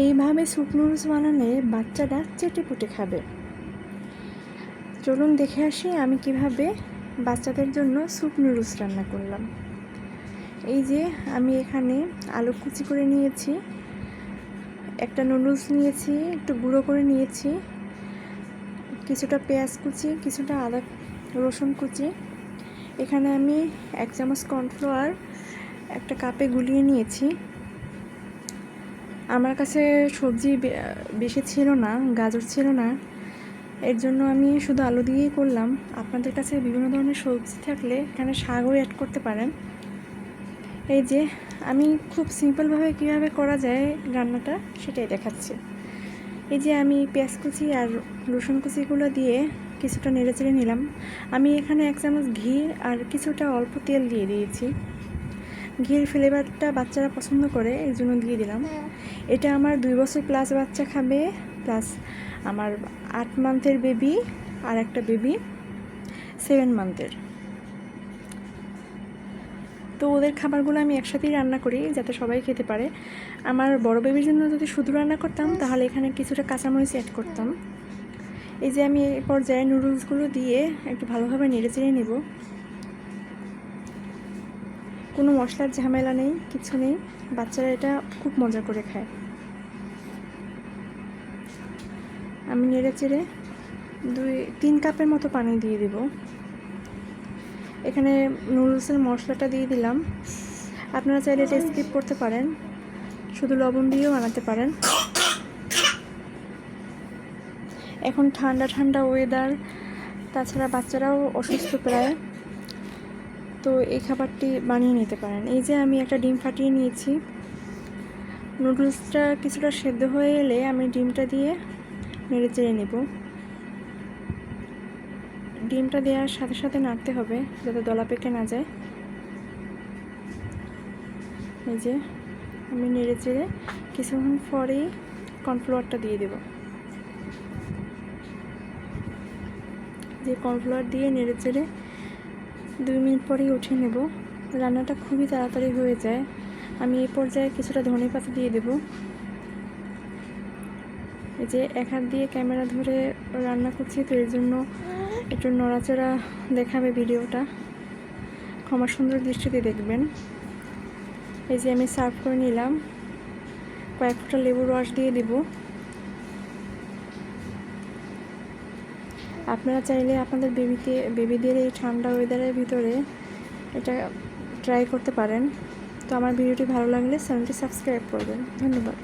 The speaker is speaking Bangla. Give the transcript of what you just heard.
এইভাবে স্যুপ নুডলস বানালে বাচ্চারা চেটেপুটে খাবে। চলুন দেখে আসি আমি কিভাবে বাচ্চাদের জন্য স্যুপ নুডলস রান্না করলাম। এই যে আমি এখানে আলু কুচি করে নিয়েছি, একটা নুডলস নিয়েছি, একটু গুঁড়ো করে নিয়েছি, কিছুটা পেঁয়াজ কুচি, কিছুটা আদা রসুন কুচি। এখানে আমি 1 চামচ কর্নফ্লাওয়ার একটা কাপে গুলিয়ে নিয়েছি। আমার কাছে সবজি বেশি ছিল না, গাজর ছিল না, এর জন্য আমি শুধু আলু দিয়েই করলাম। আপনাদের কাছে বিভিন্ন ধরনের সবজি থাকলে এখানে শাকও অ্যাড করতে পারেন। এই যে আমি খুব সিম্পলভাবে কীভাবে করা যায় রান্নাটা সেটাই দেখাচ্ছি। এই যে আমি পেঁয়াজ কুচি আর রসুন কুচিগুলো দিয়ে কিছুটা নেড়েচেড়ে নিলাম। আমি এখানে 1 চামচ ঘি আর কিছুটা অল্প তেল দিয়ে দিয়েছি। ঘির ফ্লেভারটা বাচ্চারা পছন্দ করে, এই জন্য দিয়ে দিলাম। এটা আমার 2 বছর প্লাস বাচ্চা খাবে, প্লাস আমার 8 মান্থের বেবি আর একটা বেবি 7 মান্থের। তো ওদের খাবারগুলো আমি একসাথেই রান্না করি যাতে সবাই খেতে পারে। আমার বড় বেবির জন্য যদি শুধু রান্না করতাম তাহলে এখানে কিছুটা কাঁচামরিচ অ্যাড করতাম। এই যে আমি এই পর্যায়ে নুডলসগুলো দিয়ে একটু ভালোভাবে নেড়েচেড়ে নেব। কোনো মশলার ঝামেলা নেই, কিছু নেই, বাচ্চারা এটা খুব মজা করে খায়। আমি নেড়েচেড়ে 2-3 কাপের মতো পানি দিয়ে দেব। এখানে নুডলসের মশলাটা দিয়ে দিলাম। আপনারা চাইলে এটা স্কিপ করতে পারেন, শুধু লবণ দিয়েও বানাতে পারেন। এখন ঠান্ডা ঠান্ডা ওয়েদার, তাছাড়া বাচ্চারাও অসুস্থ প্রায়, তো এই খাবারটি বানিয়ে নিতে পারেন। এই যে আমি একটা ডিম ফাটিয়ে নিয়েছি। নুডলসটা কিছুটা সেদ্ধ হয়ে এলে আমি ডিমটা দিয়ে নেড়ে চেড়ে নেব। ডিমটা দেওয়ার সাথে সাথে নাড়তে হবে যাতে দলা পেকে না যায়। এই যে আমি নেড়ে চেড়ে কিছুক্ষণ পরেই কর্নফ্লাওয়ারটা দিয়ে দেব। যে কর্নফ্লাওয়ার দিয়ে নেড়ে চেড়ে 2 মিনিট পরেই উঠিয়ে নেব। রান্নাটা খুবই তাড়াতাড়ি হয়ে যায়। আমি এই পর্যায়ে কিছুটা ধনেপাতা দিয়ে দেব। এই যে এক হাত দিয়ে ক্যামেরা ধরে রান্না করছি, তো এর জন্য একটু নড়াচড়া দেখাবে ভিডিওটা, ক্ষমা সুন্দর দৃষ্টিতে দেখবেন। এই যে আমি সার্ভ করে নিলাম, কয়েক ফোঁটা লেবুর রস দিয়ে দেব। আপনারা চাইলে আপনাদের বেবিদের এই ঠান্ডা ওয়েদারের ভিতরে এটা ট্রাই করতে পারেন। তো আমার ভিডিওটি ভালো লাগলে চ্যানেলটি সাবস্ক্রাইব করবেন। ধন্যবাদ।